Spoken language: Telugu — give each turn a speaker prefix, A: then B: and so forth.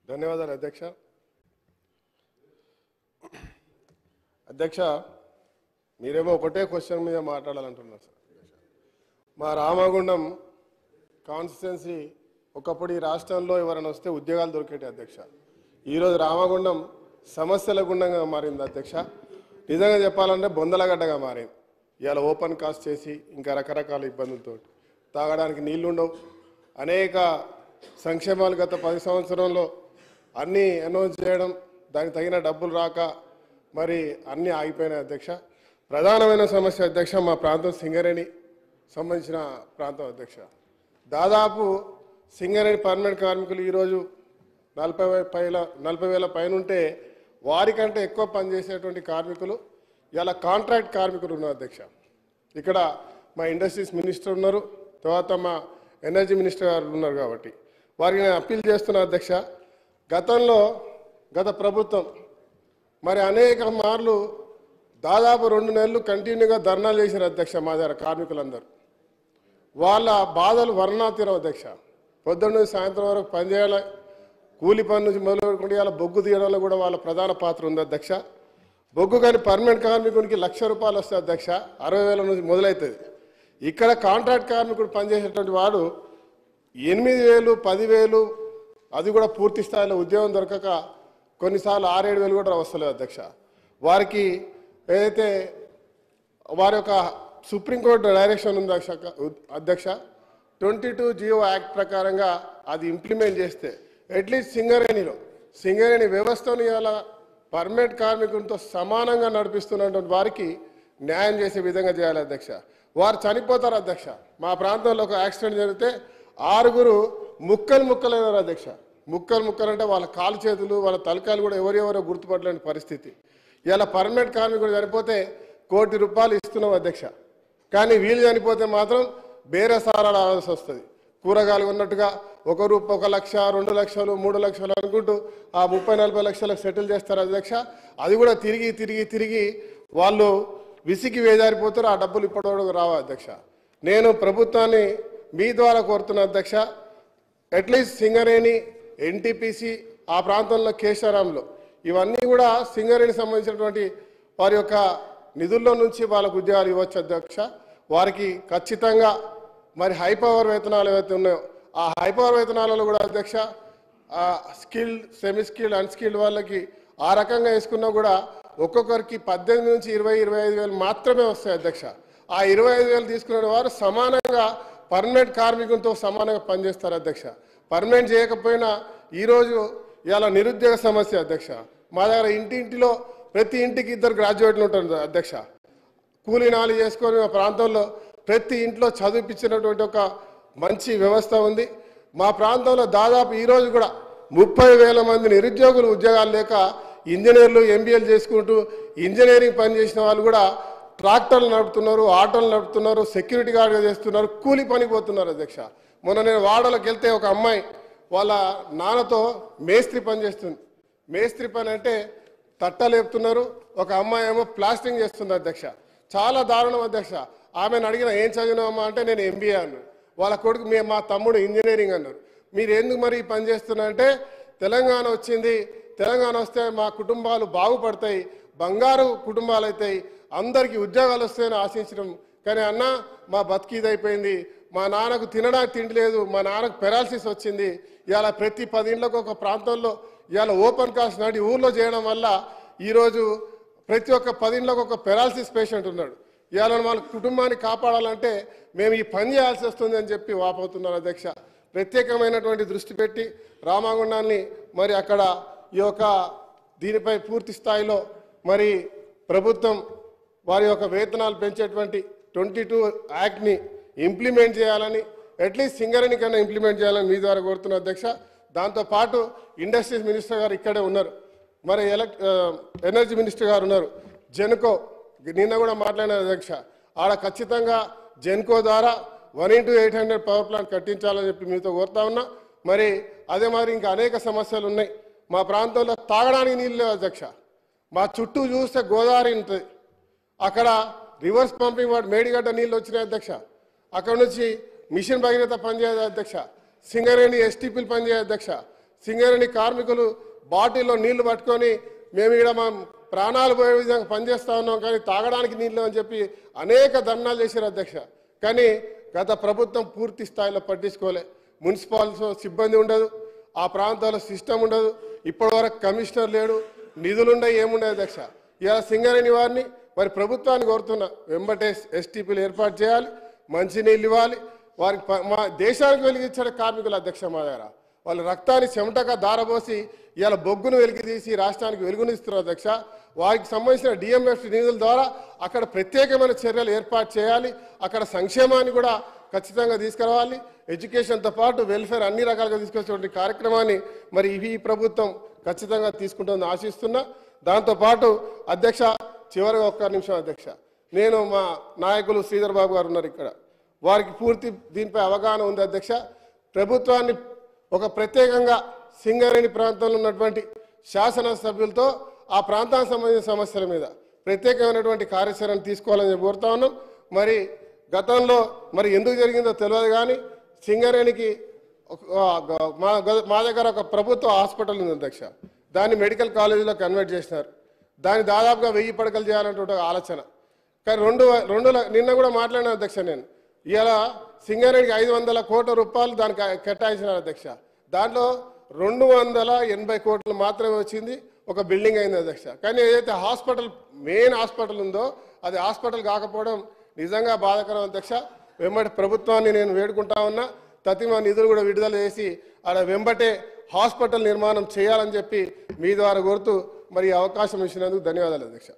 A: ధన్యవాదాలు అధ్యక్ష. అధ్యక్ష, మీరేమో ఒకటే క్వశ్చన్ మీద మాట్లాడాలంటున్నారు సార్. మా రామగుండం కాన్స్టిట్యున్సీ ఒకప్పుడు ఈ రాష్ట్రంలో ఎవరైనా వస్తే ఉద్యోగాలు దొరికేటి అధ్యక్ష. ఈరోజు రామగుండం సమస్యల గుండంగా మారింది అధ్యక్ష. నిజంగా చెప్పాలంటే బొందలగడ్డగా మారింది. ఇవాళ ఓపెన్ కాస్ట్ చేసి ఇంకా రకరకాల ఇబ్బందులతో తాగడానికి నీళ్లు ఉండవు. అనేక సంక్షేమాలు గత 10 సంవత్సరంలో అన్నీ అనౌన్స్ చేయడం, దానికి తగిన డబ్బులు రాక మరి అన్నీ ఆగిపోయినాయి అధ్యక్ష. ప్రధానమైన సమస్య అధ్యక్ష మా ప్రాంతం సింగరేణి సంబంధించిన ప్రాంతం అధ్యక్ష. దాదాపు సింగరేణి పర్మనెంట్ కార్మికులు ఈరోజు 40,000 పైన ఉంటే వారికంటే ఎక్కువ పనిచేసేటువంటి కార్మికులు ఇలా కాంట్రాక్ట్ కార్మికులు ఉన్నారు అధ్యక్ష. ఇక్కడ మా ఇండస్ట్రీస్ మినిస్టర్ ఉన్నారు, తర్వాత మా ఎనర్జీ మినిస్టర్ గారు ఉన్నారు. కాబట్టి వారికి నేను అప్పీల్ చేస్తున్నా అధ్యక్ష. గత ప్రభుత్వం మరి అనేక మార్లు దాదాపు 2 నెలలు కంటిన్యూగా ధర్నాలు చేశారు అధ్యక్ష. మా దగ్గర కార్మికులందరూ వాళ్ళ బాధలు వర్ణాతీరం అధ్యక్ష. పొద్దున్న నుంచి సాయంత్రం వరకు పనిచేయాలి, కూలి పని నుంచి మొదలుపెట్టుకుంటే ఇలా బొగ్గు తీయడంలో కూడా వాళ్ళ ప్రధాన పాత్ర ఉంది అధ్యక్ష. బొగ్గు కానీ పర్మనెంట్ కార్మికునికి ₹1,00,000 వస్తుంది అధ్యక్ష, 60,000 నుంచి మొదలవుతుంది. ఇక్కడ కాంట్రాక్ట్ కార్మికుడు పనిచేసేటువంటి వాడు 8,000, 10,000, అది కూడా పూర్తి స్థాయిలో ఉద్యోగం దొరకక కొన్నిసార్లు 6-7 వేలు కూడా వస్తలేదు అధ్యక్ష. వారికి ఏదైతే వారి యొక్క సుప్రీంకోర్టు డైరెక్షన్ ఉంది అధ్యక్ష, 22 GO యాక్ట్ ప్రకారంగా అది ఇంప్లిమెంట్ చేస్తే అట్లీస్ట్ సింగరేణి వ్యవస్థను ఇలా పర్మనెంట్ కార్మికులతో సమానంగా నడిపిస్తున్నటువంటి వారికి న్యాయం చేసే విధంగా చేయాలి అధ్యక్ష. వారు చనిపోతారు అధ్యక్ష. మా ప్రాంతంలో ఒక యాక్సిడెంట్ జరిగితే 6 ముక్కలైనారు అధ్యక్ష. ముక్కలు అంటే వాళ్ళ కాలు చేతులు, వాళ్ళ తలకాయలు కూడా ఎవరెవరో గుర్తుపట్టలేని పరిస్థితి. ఇలా పర్మనెంట్ కార్మికుడు చనిపోతే ₹1 కోటి ఇస్తున్నాం అధ్యక్ష. కానీ వీళ్ళు చనిపోతే మాత్రం బేరసారాలు ఆడాల్సి వస్తుంది. కూరగాయలు ఉన్నట్టుగా ₹1 లక్ష, 2 లక్షలు, 3 లక్షలు అనుకుంటూ ఆ 30-40 లక్షలకు సెటిల్ చేస్తారు అధ్యక్ష. అది కూడా తిరిగి వాళ్ళు విసిగి వేజారిపోతారు. ఆ డబ్బులు ఇప్పటివరకు రావు అధ్యక్ష. నేను ప్రభుత్వాన్ని మీ ద్వారా కోరుతున్నా అధ్యక్ష, అట్లీస్ట్ సింగరేణి, ఎన్టీపీసీ, ఆ ప్రాంతంలో కేశారాంలో ఇవన్నీ కూడా సింగరేణి సంబంధించినటువంటి వారి యొక్క నిధుల్లో నుంచి వాళ్ళకు ఉద్యోగాలు ఇవ్వచ్చు అధ్యక్ష. వారికి ఖచ్చితంగా మరి హై పవర్ వేతనాలు ఏవైతే ఉన్నాయో ఆ హై పవర్ వేతనాలలో కూడా అధ్యక్ష స్కిల్డ్, సెమీ స్కిల్డ్, అన్స్కిల్డ్ వాళ్ళకి ఆ రకంగా వేసుకున్నా కూడా ఒక్కొక్కరికి 18 నుంచి 20-25 వేలు మాత్రమే వస్తాయి అధ్యక్ష. ఆ 25 వేలు తీసుకునే వారు సమానంగా పర్మనెంట్ కార్మికులతో సమానంగా పనిచేస్తారు అధ్యక్ష. పర్మనెంట్ చేయకపోయినా ఈరోజు ఇలా నిరుద్యోగ సమస్య అధ్యక్ష. మా దగ్గర ఇంటింటిలో ప్రతి ఇంటికి 2 గ్రాడ్యుయేట్లు ఉంటారు అధ్యక్ష. కూలీ నాలి చేసుకొని మా ప్రాంతంలో ప్రతి ఇంట్లో చదివిపించినటువంటి ఒక మంచి వ్యవస్థ ఉంది. మా ప్రాంతంలో దాదాపు ఈరోజు కూడా 30,000 మంది నిరుద్యోగులు ఉద్యోగాలు లేక ఇంజనీర్లు, MBAలు చేసుకుంటూ ఇంజనీరింగ్ పని చేసిన వాళ్ళు కూడా ట్రాక్టర్లు నడుపుతున్నారు, ఆటోలు నడుపుతున్నారు, సెక్యూరిటీ గార్డ్గా చేస్తున్నారు, కూలి పనికి పోతున్నారు అధ్యక్ష. మొన్న నేను వాడలోకి వెళ్తే ఒక అమ్మాయి వాళ్ళ నాన్నతో మేస్త్రి పని చేస్తుంది. మేస్త్రి పని అంటే తట్టలేపుతున్నారు. ఒక అమ్మాయి ఏమో ప్లాస్టింగ్ చేస్తుంది అధ్యక్ష. చాలా దారుణం అధ్యక్ష. ఆమెను అడిగిన ఏం చదివినామా అంటే నేను MBA అన్నాడు. వాళ్ళ కొడుకు మా తమ్ముడు ఇంజనీరింగ్ అన్నారు. మీరు ఎందుకు మరి పని చేస్తున్నా అంటే తెలంగాణ వచ్చింది, తెలంగాణ వస్తే మా కుటుంబాలు బాగుపడతాయి, బంగారు కుటుంబాలు అవుతాయి, అందరికీ ఉద్యోగాలు వస్తాయని ఆశించడం. కానీ అన్న మా బతికిదైపోయింది, మా నాన్నకు తినడానికి తిండి లేదు, మా నాన్నకు పెరాలసిస్ వచ్చింది. ఇవాళ ప్రతి 10 ఇండ్లకు ఒక ప్రాంతంలో ఇవాళ ఓపెన్ కాస్ట్ నడి ఊర్లో చేయడం వల్ల ఈరోజు ప్రతి ఒక్క 10 ఇండ్లకు ఒక పెరాలసిస్ పేషెంట్ ఉన్నాడు. ఇవాళ వాళ్ళ కుటుంబాన్ని కాపాడాలంటే మేము ఈ పని చేయాల్సి వస్తుంది అని చెప్పి వాపోతున్నారు అధ్యక్ష. ప్రత్యేకమైనటువంటి దృష్టి పెట్టి రామగుండాన్ని మరి అక్కడ ఈ యొక్క దీనిపై పూర్తి స్థాయిలో మరి ప్రభుత్వం వారి యొక్క వేతనాలు పెంచేటువంటి 22 యాక్ట్ని ఇంప్లిమెంట్ చేయాలని, అట్లీస్ట్ సింగరేణి కన్నా ఇంప్లిమెంట్ చేయాలని మీ ద్వారా కోరుతున్న అధ్యక్ష. దాంతోపాటు ఇండస్ట్రీస్ మినిస్టర్ గారు ఇక్కడే ఉన్నారు, మరి ఎనర్జీ మినిస్టర్ గారు ఉన్నారు. జెన్కో నిన్న కూడా మాట్లాడిన అధ్యక్ష, ఆడ ఖచ్చితంగా జెన్కో ద్వారా 1x800 పవర్ ప్లాంట్ కట్టించాలని చెప్పి మీతో కోరుతా ఉన్నా. మరి అదే మరి ఇంకా అనేక సమస్యలు ఉన్నాయి. మా ప్రాంతంలో తాగడానికి నీళ్ళు లేవు అధ్యక్ష. మా చుట్టూ చూస్తే గోదావరి ఉంటుంది, అక్కడ రివర్స్ పంపింగ్ వాడు మేడిగడ్డ నీళ్ళు వచ్చినాయి అధ్యక్ష. అక్కడ నుంచి మిషన్ భగీరథ పనిచేయదు అధ్యక్ష, సింగరేణి STPలు పనిచేయదు అధ్యక్ష. సింగరేణి కార్మికులు బాటిల్లో నీళ్లు పట్టుకొని మేము ఇక్కడ మా ప్రాణాలు పోయే విధంగా పనిచేస్తూ ఉన్నాం, కానీ తాగడానికి నీళ్ళు అని చెప్పి అనేక ధర్నాలు చేశారు అధ్యక్ష. కానీ గత ప్రభుత్వం పూర్తి స్థాయిలో పట్టించుకోలే. మున్సిపాలిటీ సిబ్బంది ఉండదు, ఆ ప్రాంతాల్లో సిస్టమ్ ఉండదు, ఇప్పటివరకు కమిషనర్ లేడు, నిధులుండవు, ఏముండవు అధ్యక్ష. ఇలా సింగరేణి వారిని మరి ప్రభుత్వాన్ని కోరుతున్నా, వెంబటే ఎస్టీపీలు ఏర్పాటు చేయాలి, మంచినీళ్ళు ఇవ్వాలి. వారికి మా దేశానికి వెలిగించే కార్మికులు అధ్యక్ష మా దగ్గర వాళ్ళ రక్తాన్ని చెమటగా దారబోసి ఇవాళ బొగ్గును వెలికి తీసి రాష్ట్రానికి వెలుగునిస్తున్నారు అధ్యక్ష. వారికి సంబంధించిన డిఎంఎఫ్ నిధుల ద్వారా అక్కడ ప్రత్యేకమైన చర్యలు ఏర్పాటు చేయాలి, అక్కడ సంక్షేమాన్ని కూడా ఖచ్చితంగా తీసుకురావాలి, ఎడ్యుకేషన్తో పాటు వెల్ఫేర్ అన్ని రకాలుగా తీసుకొచ్చేటువంటి కార్యక్రమాన్ని మరి ఈ ప్రభుత్వం ఖచ్చితంగా తీసుకుంటుందని ఆశిస్తున్నా. దాంతోపాటు అధ్యక్ష చివరిగా ఒక్క నిమిషం అధ్యక్ష, నేను మా నాయకులు శ్రీధర్ బాబు గారు ఉన్నారు ఇక్కడ, వారికి పూర్తి దీనిపై అవగాహన ఉంది అధ్యక్ష. ప్రభుత్వాన్ని ఒక ప్రత్యేకంగా సింగరేణి ప్రాంతంలో ఉన్నటువంటి శాసనసభ్యులతో ఆ ప్రాంతానికి సంబంధించిన సమస్యల మీద ప్రత్యేకమైనటువంటి కార్యాచరణ తీసుకోవాలని కోరుతా ఉన్నాం. మరి గతంలో మరి ఎందుకు జరిగిందో తెలియదు, కానీ సింగరేణికి మా దగ్గర ఒక ప్రభుత్వ హాస్పిటల్ ఉంది అధ్యక్ష, దాన్ని మెడికల్ కాలేజీలో కన్వర్ట్ చేసినారు. దాన్ని దాదాపుగా 1000 పడకలు చేయాలన్నటువంటి ఆలోచన. కానీ నిన్న కూడా మాట్లాడిన అధ్యక్ష, నేను ఇవాళ సింగరేణికి 500 కోట్ల రూపాయలు దానికి కేటాయించినారు అధ్యక్ష. దాంట్లో 280 కోట్లు మాత్రమే వచ్చింది, ఒక బిల్డింగ్ అయింది అధ్యక్ష. కానీ ఏదైతే హాస్పిటల్ మెయిన్ హాస్పిటల్ ఉందో అది హాస్పిటల్ కాకపోవడం నిజంగా బాధాకరం అధ్యక్ష. వెంబటి ప్రభుత్వాన్ని నేను వేడుకుంటా ఉన్నా, తతిమ నిధులు కూడా విడుదల చేసి ఆడ వెంబటే హాస్పిటల్ నిర్మాణం చేయాలని చెప్పి మీ ద్వారా కోరుతూ మరి అవకాశం ఇచ్చినందుకు ధన్యవాదాలు అధ్యక్ష.